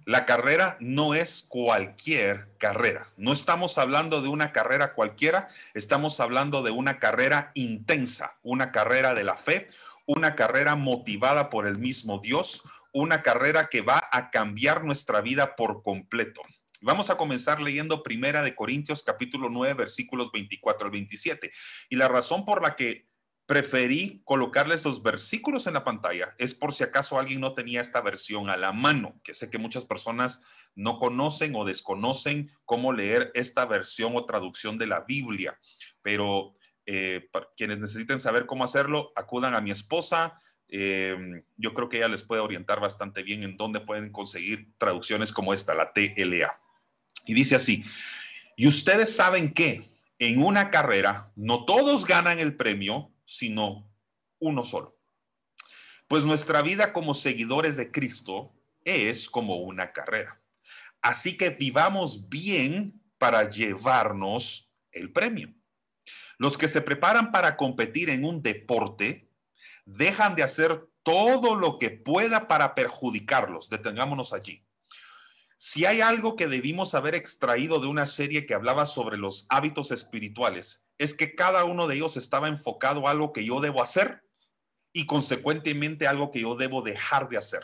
La carrera no es cualquier carrera. No estamos hablando de una carrera cualquiera, estamos hablando de una carrera intensa, una carrera de la fe, una carrera motivada por el mismo Dios, una carrera que va a cambiar nuestra vida por completo. Vamos a comenzar leyendo Primera de Corintios capítulo 9 versículos 24 al 27. Y la razón por la que preferí colocarles los versículos en la pantalla es por si acaso alguien no tenía esta versión a la mano, que sé que muchas personas no conocen o desconocen cómo leer esta versión o traducción de la Biblia, pero para quienes necesiten saber cómo hacerlo, acudan a mi esposa. Yo creo que ella les puede orientar bastante bien en dónde pueden conseguir traducciones como esta, la TLA. Y dice así: y ustedes saben que en una carrera no todos ganan el premio, sino uno solo. Pues nuestra vida como seguidores de Cristo es como una carrera. Así que vivamos bien para llevarnos el premio. Los que se preparan para competir en un deporte dejan de hacer todo lo que pueda para perjudicarlos. Detengámonos allí. Si hay algo que debimos haber extraído de una serie que hablaba sobre los hábitos espirituales, es que cada uno de ellos estaba enfocado a algo que yo debo hacer y consecuentemente algo que yo debo dejar de hacer.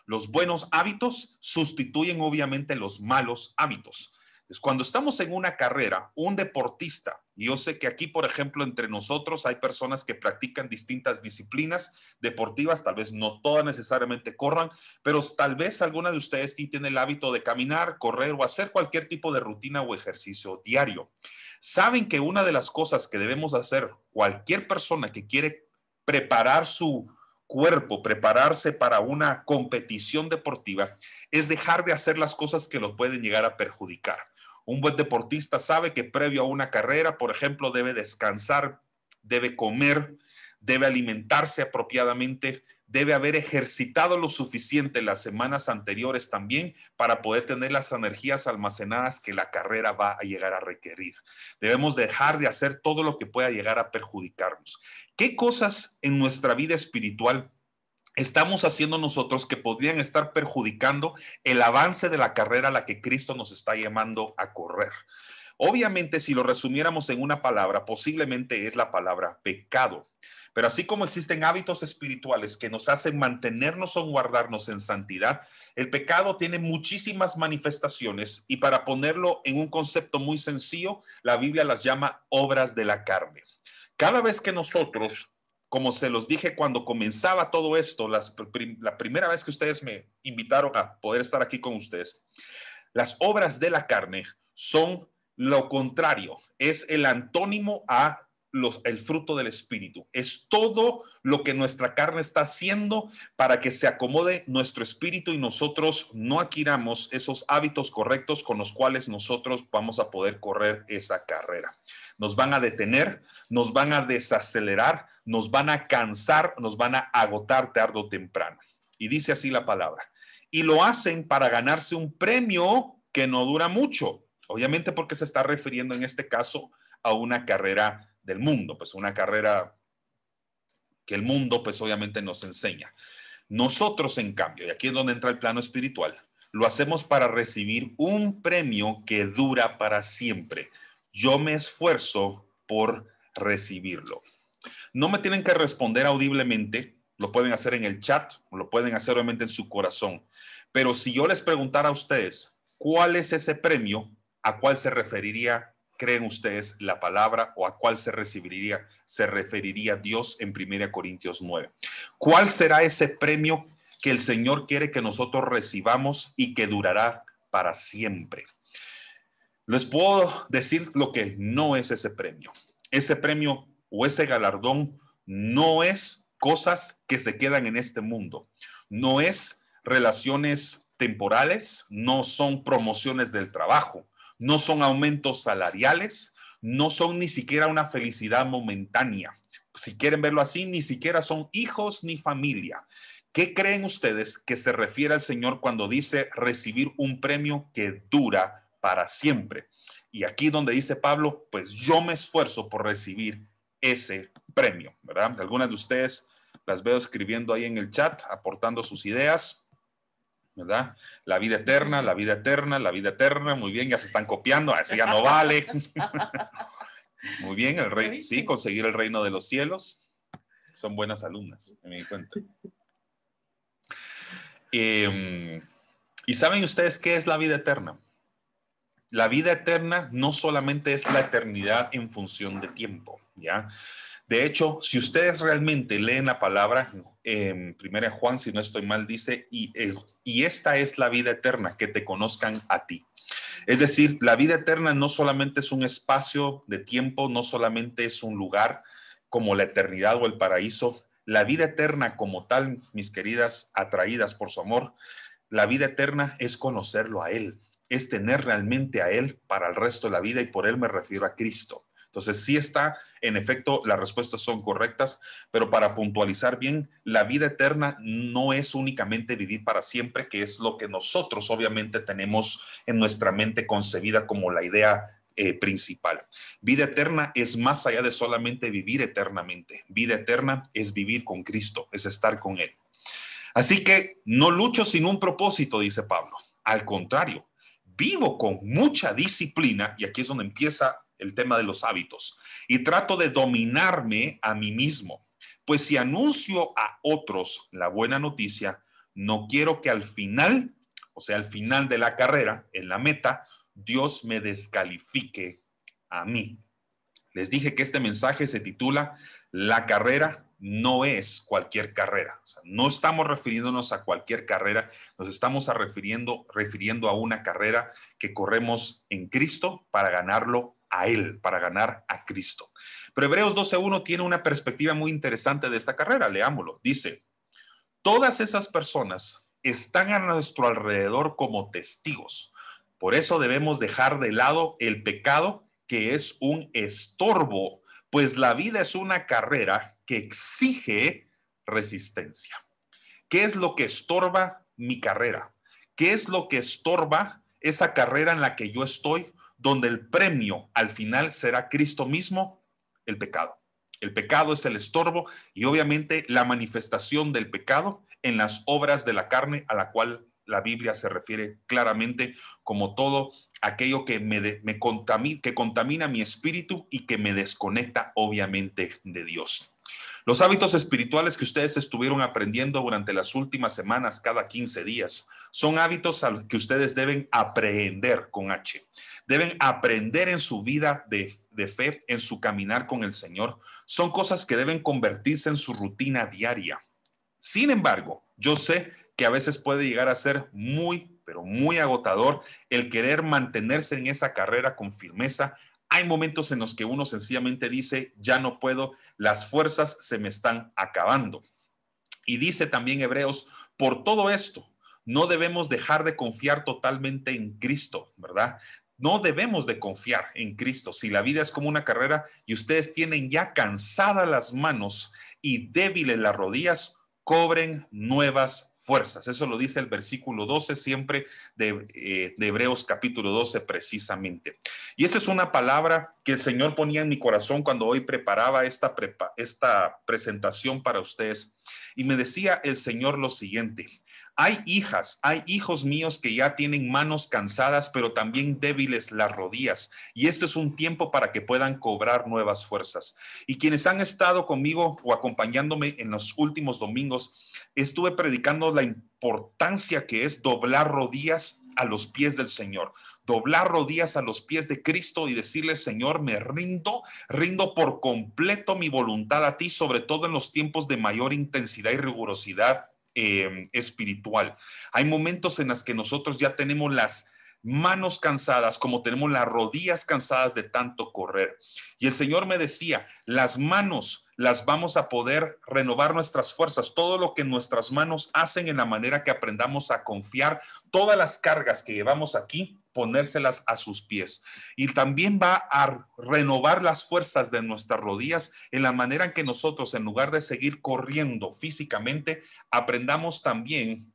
Los buenos hábitos sustituyen obviamente los malos hábitos. Entonces, cuando estamos en una carrera, un deportista, y yo sé que aquí, por ejemplo, entre nosotros hay personas que practican distintas disciplinas deportivas, tal vez no todas necesariamente corran, pero tal vez alguna de ustedes sí tiene el hábito de caminar, correr o hacer cualquier tipo de rutina o ejercicio diario. Saben que una de las cosas que debemos hacer cualquier persona que quiere preparar su cuerpo, prepararse para una competición deportiva, es dejar de hacer las cosas que lo pueden llegar a perjudicar. Un buen deportista sabe que previo a una carrera, por ejemplo, debe descansar, debe comer, debe alimentarse apropiadamente, debe haber ejercitado lo suficiente las semanas anteriores también para poder tener las energías almacenadas que la carrera va a llegar a requerir. Debemos dejar de hacer todo lo que pueda llegar a perjudicarnos. ¿Qué cosas en nuestra vida espiritual estamos haciendo nosotros que podrían estar perjudicando el avance de la carrera a la que Cristo nos está llamando a correr? Obviamente, si lo resumiéramos en una palabra, posiblemente es la palabra pecado. Pero así como existen hábitos espirituales que nos hacen mantenernos o guardarnos en santidad, el pecado tiene muchísimas manifestaciones y para ponerlo en un concepto muy sencillo, la Biblia las llama obras de la carne. Cada vez que nosotros, como se los dije cuando comenzaba todo esto, la primera vez que ustedes me invitaron a poder estar aquí con ustedes, las obras de la carne son lo contrario, es el antónimo a el fruto del espíritu. Es todo lo que nuestra carne está haciendo para que se acomode nuestro espíritu y nosotros no adquiramos esos hábitos correctos con los cuales nosotros vamos a poder correr esa carrera. Nos van a detener, nos van a desacelerar, nos van a cansar, nos van a agotar tarde o temprano. Y dice así la palabra. Y lo hacen para ganarse un premio que no dura mucho. Obviamente porque se está refiriendo en este caso a una carrera del mundo, pues una carrera que el mundo pues obviamente nos enseña. Nosotros, en cambio, y aquí es donde entra el plano espiritual, lo hacemos para recibir un premio que dura para siempre. Yo me esfuerzo por recibirlo. No me tienen que responder audiblemente, lo pueden hacer en el chat, lo pueden hacer obviamente en su corazón. Pero si yo les preguntara a ustedes, ¿cuál es ese premio? ¿A cuál se referiría, creen ustedes, la palabra o a cuál se referiría Dios en 1 Corintios 9? ¿Cuál será ese premio que el Señor quiere que nosotros recibamos y que durará para siempre? Les puedo decir lo que no es ese premio. Ese premio o ese galardón no es cosas que se quedan en este mundo. No es relaciones temporales, no son promociones del trabajo, no son aumentos salariales, no son ni siquiera una felicidad momentánea. Si quieren verlo así, ni siquiera son hijos ni familia. ¿Qué creen ustedes que se refiere al Señor cuando dice recibir un premio que dura para siempre? Y aquí donde dice Pablo, pues yo me esfuerzo por recibir ese premio, ¿verdad? Algunas de ustedes las veo escribiendo ahí en el chat, aportando sus ideas. ¿verdad? La vida eterna, la vida eterna, la vida eterna. Muy bien, ya se están copiando. Así ya no vale. Muy bien, el rey, sí, conseguir el reino de los cielos. Son buenas alumnas, me di cuenta. ¿Y saben ustedes qué es la vida eterna? La vida eterna no solamente es la eternidad en función de tiempo, ¿ya? De hecho, si ustedes realmente leen la palabra, en 1 Juan, si no estoy mal, dice, y esta es la vida eterna, que te conozcan a ti. Es decir, la vida eterna no solamente es un espacio de tiempo, no solamente es un lugar como la eternidad o el paraíso. La vida eterna como tal, mis queridas, atraídas por su amor, la vida eterna es conocerlo a Él, es tener realmente a Él para el resto de la vida, y por Él me refiero a Cristo. Entonces, sí está, en efecto, las respuestas son correctas, pero para puntualizar bien, la vida eterna no es únicamente vivir para siempre, que es lo que nosotros obviamente tenemos en nuestra mente concebida como la idea principal. Vida eterna es más allá de solamente vivir eternamente. Vida eterna es vivir con Cristo, es estar con Él. Así que no lucho sin un propósito, dice Pablo. Al contrario, vivo con mucha disciplina, y aquí es donde empieza el tema de los hábitos, y trato de dominarme a mí mismo. Pues si anuncio a otros la buena noticia, no quiero que al final, o sea, al final de la carrera, en la meta, Dios me descalifique a mí. Les dije que este mensaje se titula La carrera no es cualquier carrera. O sea, no estamos refiriéndonos a cualquier carrera, nos estamos refiriendo a una carrera que corremos en Cristo para ganarlo a Él, para ganar a Cristo. Pero Hebreos 12:1 tiene una perspectiva muy interesante de esta carrera. Leámoslo. Dice, todas esas personas están a nuestro alrededor como testigos. Por eso debemos dejar de lado el pecado, que es un estorbo, pues la vida es una carrera que exige resistencia. ¿Qué es lo que estorba mi carrera? ¿Qué es lo que estorba esa carrera en la que yo estoy, donde el premio al final será Cristo mismo? El pecado. El pecado es el estorbo, y obviamente la manifestación del pecado en las obras de la carne, a la cual la Biblia se refiere claramente como todo aquello que que contamina mi espíritu y que me desconecta obviamente de Dios. Los hábitos espirituales que ustedes estuvieron aprendiendo durante las últimas semanas, cada 15 días, son hábitos a los que ustedes deben aprender con H. Deben aprender en su vida de fe, en su caminar con el Señor. Son cosas que deben convertirse en su rutina diaria. Sin embargo, yo sé que a veces puede llegar a ser muy, pero muy agotador el querer mantenerse en esa carrera con firmeza. Hay momentos en los que uno sencillamente dice, ya no puedo, las fuerzas se me están acabando. Y dice también Hebreos, por todo esto, no debemos dejar de confiar totalmente en Cristo, ¿verdad? No debemos de confiar en Cristo. Si la vida es como una carrera y ustedes tienen ya cansadas las manos y débiles las rodillas, cobren nuevas fuerzas. Eso lo dice el versículo 12 siempre de Hebreos capítulo 12 precisamente. Y esta es una palabra que el Señor ponía en mi corazón cuando hoy preparaba esta presentación para ustedes. Y me decía el Señor lo siguiente: hay hijas, hay hijos míos que ya tienen manos cansadas, pero también débiles las rodillas. Y este es un tiempo para que puedan cobrar nuevas fuerzas. Y quienes han estado conmigo o acompañándome en los últimos domingos, estuve predicando la importancia que es doblar rodillas a los pies del Señor. Doblar rodillas a los pies de Cristo y decirle, Señor, me rindo por completo mi voluntad a ti, sobre todo en los tiempos de mayor intensidad y rigurosidad espiritual. Hay momentos en los que nosotros ya tenemos las manos cansadas, como tenemos las rodillas cansadas de tanto correr. Y el Señor me decía, las manos las vamos a poder renovar nuestras fuerzas, todo lo que nuestras manos hacen en la manera que aprendamos a confiar, todas las cargas que llevamos aquí, ponérselas a sus pies. Y también va a renovar las fuerzas de nuestras rodillas en la manera en que nosotros, en lugar de seguir corriendo físicamente, aprendamos también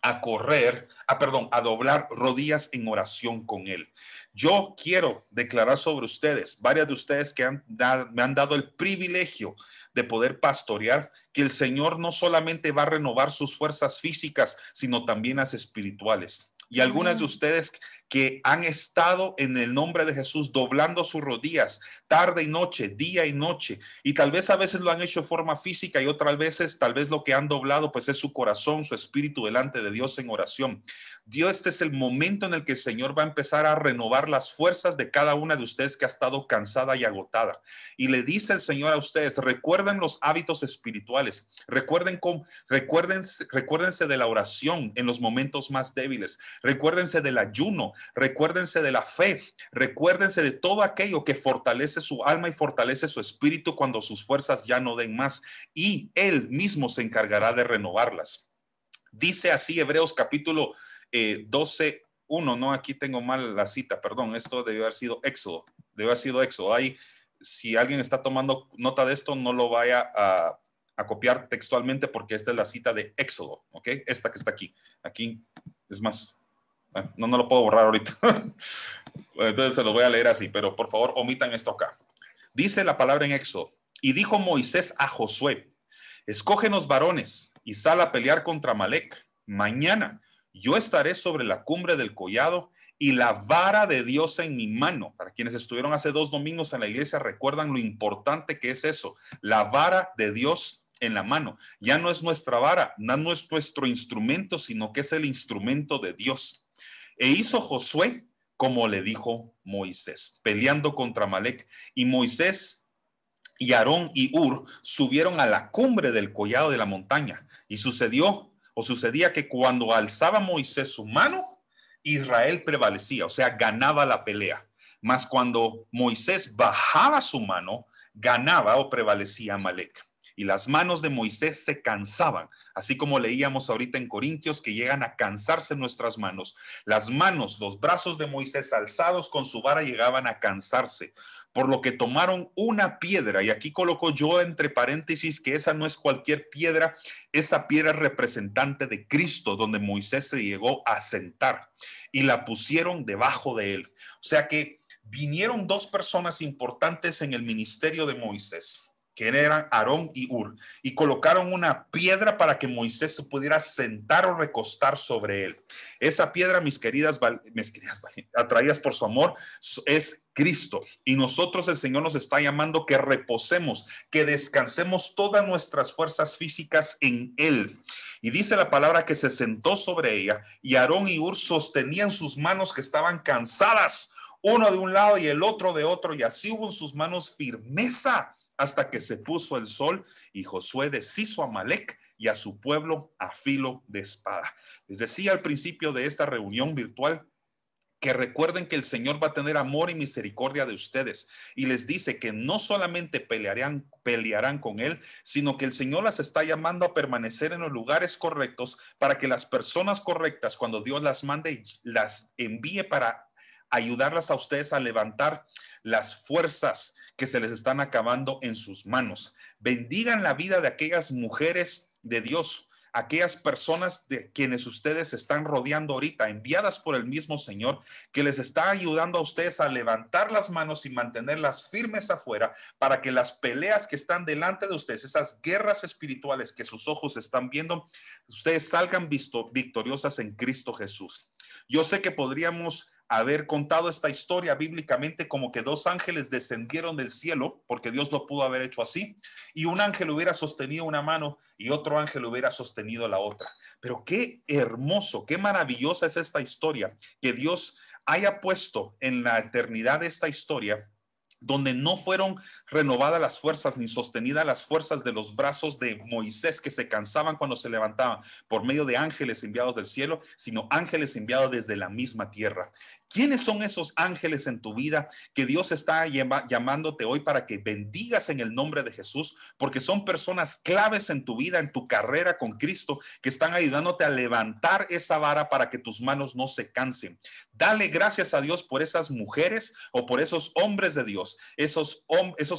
a correr, a doblar rodillas en oración con Él. Yo quiero declarar sobre ustedes, varias de ustedes que me han dado el privilegio de poder pastorear, que el Señor no solamente va a renovar sus fuerzas físicas, sino también las espirituales. Y algunas de ustedes que han estado en el nombre de Jesús doblando sus rodillas tarde y noche, día y noche, y tal vez a veces lo han hecho de forma física y otras veces tal vez lo que han doblado pues es su corazón, su espíritu delante de Dios en oración. Dios, este es el momento en el que el Señor va a empezar a renovar las fuerzas de cada una de ustedes que ha estado cansada y agotada. Y le dice el Señor a ustedes, recuerden los hábitos espirituales, recuérdense de la oración en los momentos más débiles, recuérdense del ayuno, recuérdense de la fe, recuérdense de todo aquello que fortalece su alma y fortalece su espíritu cuando sus fuerzas ya no den más, y Él mismo se encargará de renovarlas. Dice así Hebreos capítulo 12:1, no, aquí tengo mal la cita, perdón, esto debió haber sido Éxodo, Ahí, si alguien está tomando nota de esto, no lo vaya a copiar textualmente porque esta es la cita de Éxodo, ¿ok? Esta que está aquí es más, no lo puedo borrar ahorita, entonces se lo voy a leer así, pero por favor omitan esto acá. Dice la palabra en Éxodo, y dijo Moisés a Josué, escógenos varones y sal a pelear contra Amalec. Mañana yo estaré sobre la cumbre del collado y la vara de Dios en mi mano. Para quienes estuvieron hace 2 domingos en la iglesia, recuerdan lo importante que es eso, la vara de Dios en la mano. Ya no es nuestra vara, no es nuestro instrumento, sino que es el instrumento de Dios. E hizo Josué como le dijo Moisés, peleando contra Amalec. Y Moisés y Aarón y Hur subieron a la cumbre del collado de la montaña. Y sucedía que cuando alzaba Moisés su mano, Israel prevalecía, o sea, ganaba la pelea. Mas cuando Moisés bajaba su mano, ganaba o prevalecía Amalec. Y las manos de Moisés se cansaban, así como leíamos ahorita en Corintios que llegan a cansarse nuestras manos. Las manos, los brazos de Moisés alzados con su vara llegaban a cansarse, por lo que tomaron una piedra, y aquí coloco yo entre paréntesis que esa no es cualquier piedra, esa piedra es representante de Cristo, donde Moisés se llegó a sentar, y la pusieron debajo de él. O sea que vinieron 2 personas importantes en el ministerio de Moisés, que eran Aarón y Hur, y colocaron una piedra para que Moisés se pudiera sentar o recostar sobre él. Esa piedra, mis queridas, atraídas por su amor, es Cristo. Y nosotros, el Señor nos está llamando que reposemos, que descansemos todas nuestras fuerzas físicas en Él. Y dice la palabra que se sentó sobre ella, y Aarón y Hur sostenían sus manos que estaban cansadas, uno de un lado y el otro de otro, y así hubo en sus manos firmeza hasta que se puso el sol, y Josué deshizo a Amalec y a su pueblo a filo de espada. Les decía al principio de esta reunión virtual que recuerden que el Señor va a tener amor y misericordia de ustedes, y les dice que no solamente pelearán con Él, sino que el Señor las está llamando a permanecer en los lugares correctos para que las personas correctas, cuando Dios las mande, las envíe para ayudarlas a ustedes a levantar las fuerzas que se les están acabando en sus manos. Bendigan la vida de aquellas mujeres de Dios, aquellas personas de quienes ustedes están rodeando ahorita, enviadas por el mismo Señor, que les está ayudando a ustedes a levantar las manos y mantenerlas firmes afuera para que las peleas que están delante de ustedes, esas guerras espirituales que sus ojos están viendo, ustedes salgan victoriosas en Cristo Jesús. Yo sé que podríamos haber contado esta historia bíblicamente como que 2 ángeles descendieron del cielo, porque Dios lo pudo haber hecho así, y un ángel hubiera sostenido una mano y otro ángel hubiera sostenido la otra. Pero qué hermoso, qué maravillosa es esta historia, que Dios haya puesto en la eternidad esta historia, donde no fueron renovadas las fuerzas ni sostenidas las fuerzas de los brazos de Moisés, que se cansaban cuando se levantaban por medio de ángeles enviados del cielo, sino ángeles enviados desde la misma tierra. ¿Quiénes son esos ángeles en tu vida que Dios está llamándote hoy para que bendigas en el nombre de Jesús? Porque son personas claves en tu vida, en tu carrera con Cristo, que están ayudándote a levantar esa vara para que tus manos no se cansen. Dale gracias a Dios por esas mujeres o por esos hombres de Dios, esos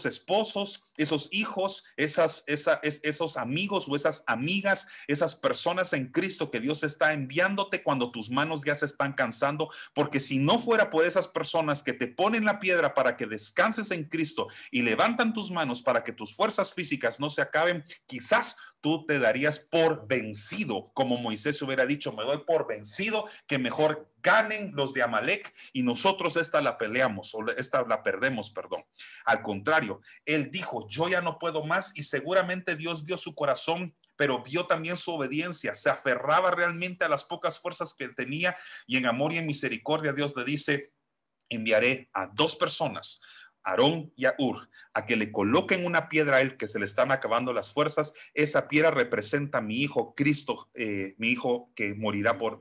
esos esposos, esos hijos, esos amigos o esas amigas, esas personas en Cristo que Dios está enviándote cuando tus manos ya se están cansando, porque si no fuera por esas personas que te ponen la piedra para que descanses en Cristo y levantan tus manos para que tus fuerzas físicas no se acaben, quizás tú te darías por vencido, como Moisés hubiera dicho, me doy por vencido, que mejor ganen los de Amalek y nosotros esta la peleamos, o esta la perdemos, perdón. Al contrario, él dijo, yo ya no puedo más, y seguramente Dios vio su corazón, pero vio también su obediencia, se aferraba realmente a las pocas fuerzas que tenía, y en amor y en misericordia Dios le dice, enviaré a 2 personas, Aarón y a Hur, a que le coloquen una piedra a él que se le están acabando las fuerzas. Esa piedra representa a mi hijo Cristo, mi hijo que morirá por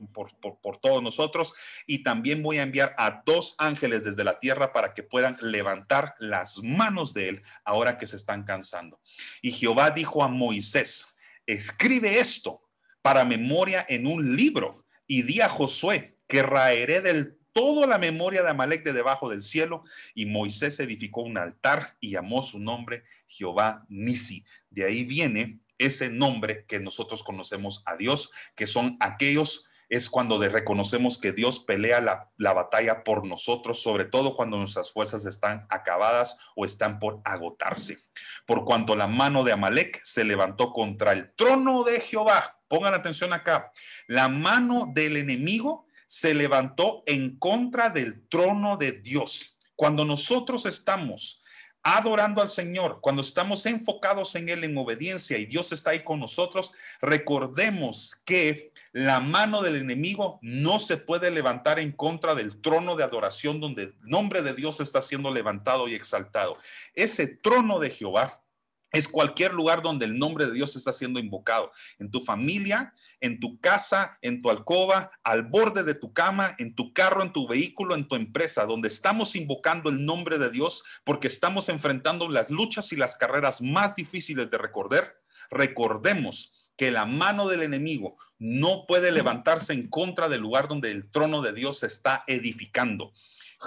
todos nosotros. Y también voy a enviar a 2 ángeles desde la tierra para que puedan levantar las manos de él ahora que se están cansando. Y Jehová dijo a Moisés, escribe esto para memoria en un libro y di a Josué que raeré del toda la memoria de Amalek de debajo del cielo. Y Moisés edificó un altar y llamó su nombre Jehová Nisi. De ahí viene ese nombre que nosotros conocemos a Dios, que son aquellos, es cuando reconocemos que Dios pelea la batalla por nosotros, sobre todo cuando nuestras fuerzas están acabadas o están por agotarse. Por cuanto la mano de Amalek se levantó contra el trono de Jehová. Pongan atención acá. La mano del enemigo se levantó en contra del trono de Dios. Cuando nosotros estamos adorando al Señor, cuando estamos enfocados en Él en obediencia y Dios está ahí con nosotros, recordemos que la mano del enemigo no se puede levantar en contra del trono de adoración donde el nombre de Dios está siendo levantado y exaltado. Ese trono de Jehová es cualquier lugar donde el nombre de Dios está siendo invocado. En tu familia, en tu casa, en tu alcoba, al borde de tu cama, en tu carro, en tu vehículo, en tu empresa, donde estamos invocando el nombre de Dios porque estamos enfrentando las luchas y las carreras más difíciles de recorrer. Recordemos que la mano del enemigo no puede levantarse en contra del lugar donde el trono de Dios se está edificando.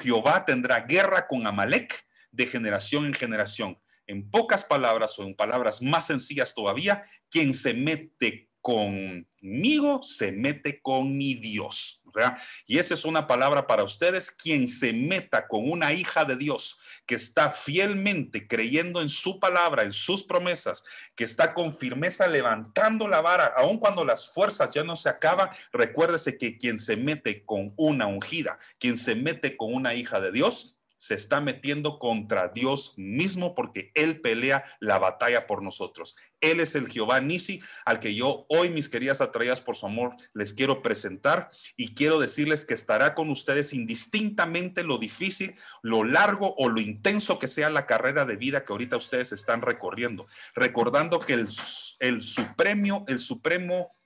Jehová tendrá guerra con Amalek de generación en generación. En pocas palabras o en palabras más sencillas todavía, quien se mete conmigo se mete con mi Dios, ¿verdad? Y esa es una palabra para ustedes, quien se meta con una hija de Dios que está fielmente creyendo en su palabra, en sus promesas, que está con firmeza levantando la vara, aun cuando las fuerzas ya no se acaban. Recuérdese que quien se mete con una ungida, quien se mete con una hija de Dios, se está metiendo contra Dios mismo porque Él pelea la batalla por nosotros. Él es el Jehová Nisi al que yo hoy, mis queridas atraídas por su amor, les quiero presentar y quiero decirles que estará con ustedes indistintamente lo difícil, lo largo o lo intenso que sea la carrera de vida que ahorita ustedes están recorriendo. Recordando que el supremo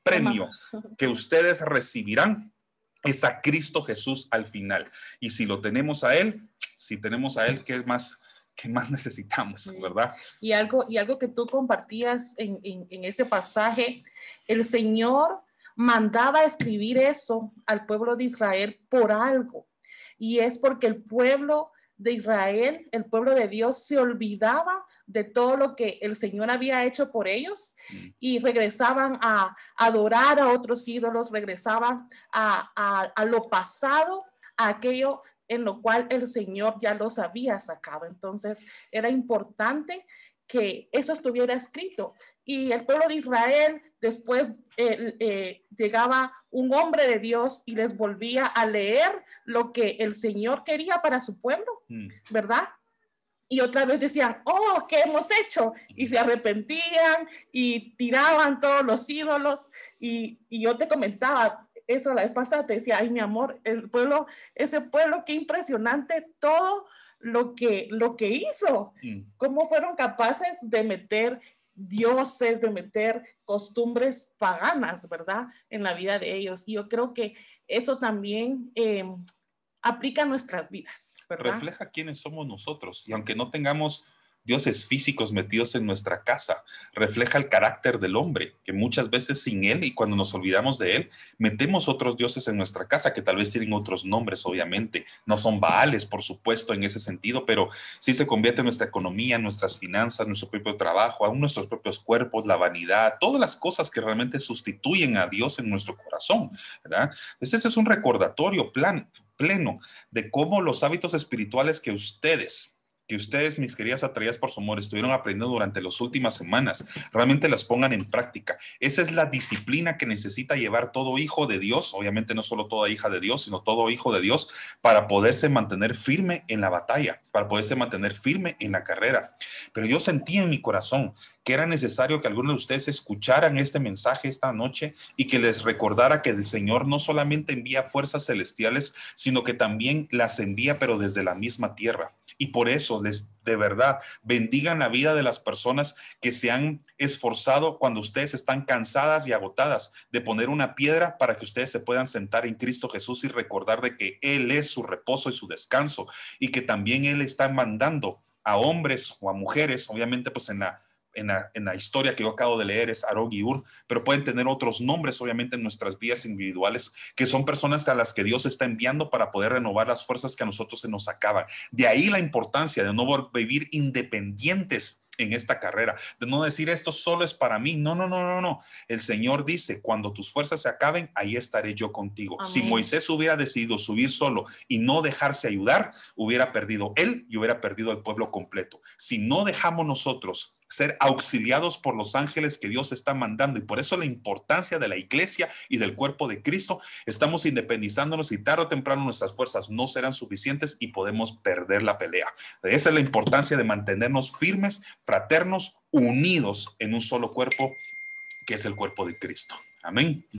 premio que ustedes recibirán es a Cristo Jesús al final. Y si lo tenemos a Él, si tenemos a Él, ¿qué más necesitamos, sí, verdad? Y algo que tú compartías en ese pasaje, el Señor mandaba escribir eso al pueblo de Israel por algo. Y es porque el pueblo de Israel, el pueblo de Dios, se olvidaba de todo lo que el Señor había hecho por ellos y regresaban a adorar a otros ídolos, regresaban a lo pasado, a aquello en lo cual el Señor ya los había sacado. Entonces era importante que eso estuviera escrito. Y el pueblo de Israel después llegaba un hombre de Dios y les volvía a leer lo que el Señor quería para su pueblo, ¿verdad? Y otra vez decían, oh, ¿qué hemos hecho? Y se arrepentían y tiraban todos los ídolos. Y yo te comentaba eso la vez pasada, te decía, ay, mi amor, ese pueblo, qué impresionante todo lo que hizo. Cómo fueron capaces de meter dioses, de meter costumbres paganas, ¿verdad? En la vida de ellos. Y yo creo que eso también aplica a nuestras vidas, ¿verdad? Refleja quiénes somos nosotros. Y aunque no tengamos dioses físicos metidos en nuestra casa. Refleja el carácter del hombre, que muchas veces sin él y cuando nos olvidamos de él, metemos otros dioses en nuestra casa que tal vez tienen otros nombres, obviamente. No son Baales, por supuesto, en ese sentido, pero sí se convierte en nuestra economía, en nuestras finanzas, nuestro propio trabajo, aún nuestros propios cuerpos, la vanidad, todas las cosas que realmente sustituyen a Dios en nuestro corazón, ¿verdad? Este es un recordatorio pleno de cómo los hábitos espirituales que ustedes, mis queridas atraídas por su amor, estuvieron aprendiendo durante las últimas semanas, realmente las pongan en práctica. Esa es la disciplina que necesita llevar todo hijo de Dios, obviamente no solo toda hija de Dios, sino todo hijo de Dios, para poderse mantener firme en la batalla, para poderse mantener firme en la carrera. Pero yo sentí en mi corazón que era necesario que algunos de ustedes escucharan este mensaje esta noche y que les recordara que el Señor no solamente envía fuerzas celestiales, sino que también las envía, pero desde la misma tierra. Y por eso de verdad, bendigan la vida de las personas que se han esforzado cuando ustedes están cansadas y agotadas de poner una piedra para que ustedes se puedan sentar en Cristo Jesús y recordar de que Él es su reposo y su descanso y que también Él está mandando a hombres o a mujeres, obviamente pues en la historia que yo acabo de leer es Aarón y Ur, pero pueden tener otros nombres obviamente en nuestras vidas individuales, que son personas a las que Dios está enviando para poder renovar las fuerzas que a nosotros se nos acaban. De ahí la importancia de no vivir independientes en esta carrera, de no decir esto solo es para mí. No, no, no, no, no. El Señor dice, cuando tus fuerzas se acaben, ahí estaré yo contigo. Amén. Si Moisés hubiera decidido subir solo y no dejarse ayudar, hubiera perdido él y hubiera perdido el pueblo completo. Si no dejamos nosotros ser auxiliados por los ángeles que Dios está mandando, y por eso la importancia de la iglesia y del cuerpo de Cristo, estamos independizándonos y tarde o temprano nuestras fuerzas no serán suficientes y podemos perder la pelea. Esa es la importancia de mantenernos firmes, fraternos, unidos en un solo cuerpo, que es el cuerpo de Cristo. Amén.